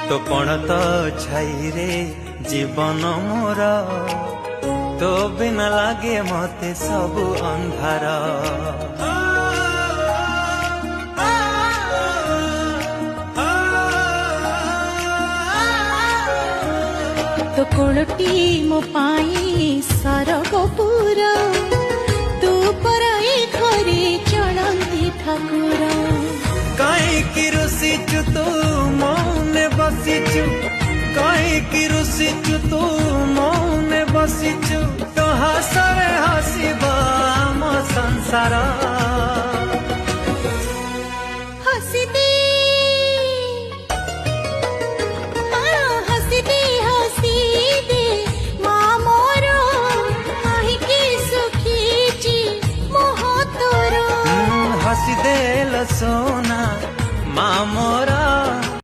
तो पण तो छाई रे जीवन मोर तो बिना लागे मते सब अंधार तो कोणटी मो पाई सरगपुर तू पराई घरे चलती ठाकुर कहीं रुसीचु तू मौने बसीचु कहीं रुसीचु तू मौने बसीचु तो हसरे हसीबा मो संसार हसी दे हसी दे हसी दे माँ मोर काहीकि सुखीची मोह तोर हसी दे लो सोना माँ मोर